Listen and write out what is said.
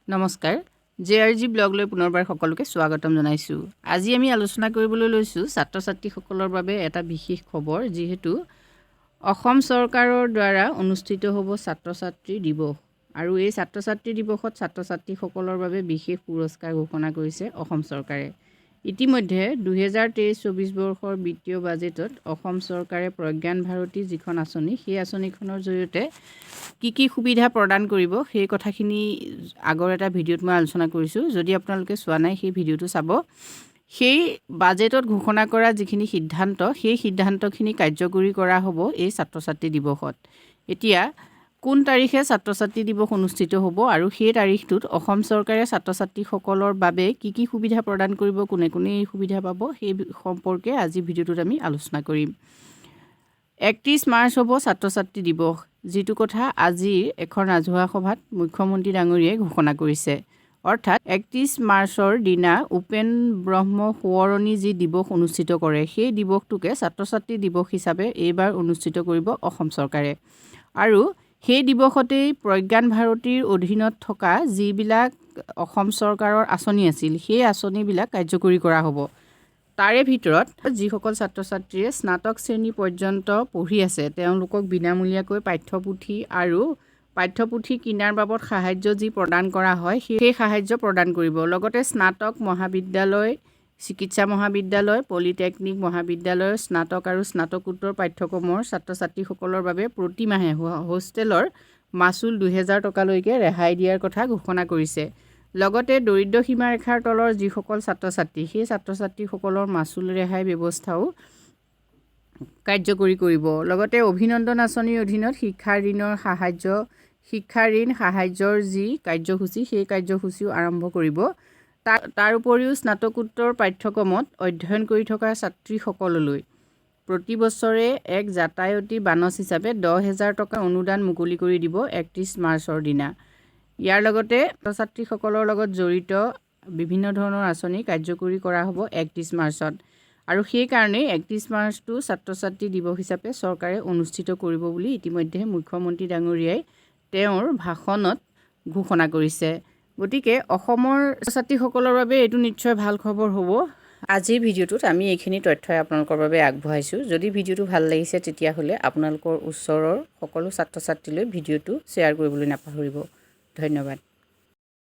নমস্কাৰ জেআৰজি ব্লগলৈ পুনৰবাৰ সকলোকে স্বাগতম জনাইছো। আজি আমি আলোচনা কৰিবলৈ লৈছো ছাত্ৰ-ছাত্ৰীসকলৰ বাবে এটা বিশেষ খবৰ, যিহেতু অসম চৰকাৰৰ দ্বাৰা অনুষ্ঠিত হ'ব ছাত্ৰ-ছাত্ৰী দিৱস আৰু এই ছাত্ৰ-ছাত্ৰী দিৱসত ছাত্ৰ-ছাত্ৰীসকলৰ বাবে বিশেষ পুৰস্কাৰ ঘোষণা কৰিছে অসম চৰকাৰে। ইতিমধ্যে 2023-24 বৰ্ষৰ বিত্তীয় বাজেটত অসম চৰকাৰে প্ৰজ্ঞান ভাৰতী যিখন আঁচনি, সেই আঁচনিখনৰ জৰিয়তে কি সুবিধা প্ৰদান কৰিব সেই কথাখিনি আগৰ এটা ভিডিঅ'ত মই আলোচনা কৰিছোঁ। যদি আপোনালোকে চোৱা নাই সেই ভিডিঅ'টো চাব। সেই বাজেটত ঘোষণা কৰা যিখিনি সিদ্ধান্ত, সেই সিদ্ধান্তখিনি কাৰ্যকৰী কৰা হ'ব এই ছাত্ৰ-ছাত্ৰী দিৱসত। এতিয়া কোন তাৰিখে ছাত্ৰ-ছাত্ৰী দিৱস অনুষ্ঠিত হ'ব আৰু সেই তাৰিখটোত অসম চৰকাৰে ছাত্ৰ-ছাত্ৰীসকলৰ বাবে কি সুবিধা প্ৰদান কৰিব, কোনে এই সুবিধা পাব, সেই সম্পৰ্কে আজি ভিডিঅ'টোত আমি আলোচনা কৰিম। 31 মাৰ্চ হ'ব ছাত্ৰ-ছাত্ৰী দিৱস, যিটো কথা আজি এখন ৰাজহুৱা সভাত মুখ্যমন্ত্ৰী ডাঙৰীয়াই ঘোষণা কৰিছে। অৰ্থাৎ 31 মাৰ্চৰ দিনা উপেন ব্ৰহ্ম সোঁৱৰণী যি দিৱস অনুষ্ঠিত কৰে, সেই দিৱসটোকে ছাত্ৰ-ছাত্ৰী দিৱস হিচাপে এইবাৰ অনুষ্ঠিত কৰিব অসম চৰকাৰে। আৰু সেই দিৱসতেই প্ৰজ্ঞান ভাৰতীৰ অধীনত থকা যিবিলাক অসম চৰকাৰৰ আঁচনি আছিল, সেই আঁচনিবিলাক কাৰ্যকৰী কৰা হ'ব। তাৰে ভিতৰত যিসকল ছাত্ৰ-ছাত্ৰীয়ে স্নাতক শ্ৰেণী পৰ্যন্ত পঢ়ি আছে, তেওঁলোকক বিনামূলীয়াকৈ পাঠ্যপুথি কিনাৰ বাবদ সাহায্য যি প্ৰদান কৰা হয়, সেই সাহায্য প্ৰদান কৰিব। লগতে স্নাতক মহাবিদ্যালয়, চিকিৎসা মহাবিদ্যালয়, পলিটেকনিক মহাবিদ্যালয়ৰ স্নাতক আৰু স্নাতকোত্তৰ পাঠ্যক্ৰমৰ ছাত্ৰ-ছাত্ৰীসকলৰ বাবে প্ৰতি মাহে হোষ্টেলৰ মাচুল 2000 টকালৈকে ৰেহাই দিয়াৰ কথা ঘোষণা কৰিছে। লগতে দৰিদ্ৰ সীমাৰেখাৰ তলৰ যিসকল ছাত্ৰ-ছাত্ৰী, সেই ছাত্ৰ-ছাত্ৰীসকলৰ মাচুল ৰেহাই ব্যৱস্থাও কাৰ্যকৰী কৰিব। লগতে অভিনন্দন আঁচনিৰ অধীনত শিক্ষা ঋণ সাহায্যৰ যি কাৰ্যসূচী, সেই কাৰ্যসূচীও আৰম্ভ কৰিব। তাৰ উপৰিও স্নাতকোত্তৰ পাঠ্যক্ৰমত অধ্যয়ন কৰি থকা ছাত্ৰীসকললৈ প্ৰতি বছৰে এক যাতায়তী বানচ হিচাপে 10,000 টকা অনুদান মুকলি কৰি দিব 31 মাৰ্চৰ দিনা। ইয়াৰ লগতে ছাত্ৰীসকলৰ লগত জড়িত বিভিন্ন ধৰণৰ আঁচনি কাৰ্যকৰী কৰা হ'ব 31 মাৰ্চত। আৰু সেইকাৰণে 31 মাৰ্চটো ছাত্ৰ-ছাত্ৰী দিৱস হিচাপে চৰকাৰে অনুষ্ঠিত কৰিব বুলি ইতিমধ্যে মুখ্যমন্ত্ৰী ডাঙৰীয়াই তেওঁৰ ভাষণত ঘোষণা কৰিছে। গতিকে অসমৰ ছাত্ৰীসকলৰ বাবে এইটো নিশ্চয় ভাল খবৰ হ'ব। আজিৰ ভিডিঅ'টোত আমি এইখিনি তথ্যই আপোনালোকৰ বাবে আগবঢ়াইছোঁ। যদি ভিডিঅ'টো ভাল লাগিছে, তেতিয়াহ'লে আপোনালোকৰ ওচৰৰ সকলো ছাত্ৰ-ছাত্ৰীলৈ ভিডিঅ'টো শ্বেয়াৰ কৰিবলৈ নাপাহৰিব। ধন্যবাদ।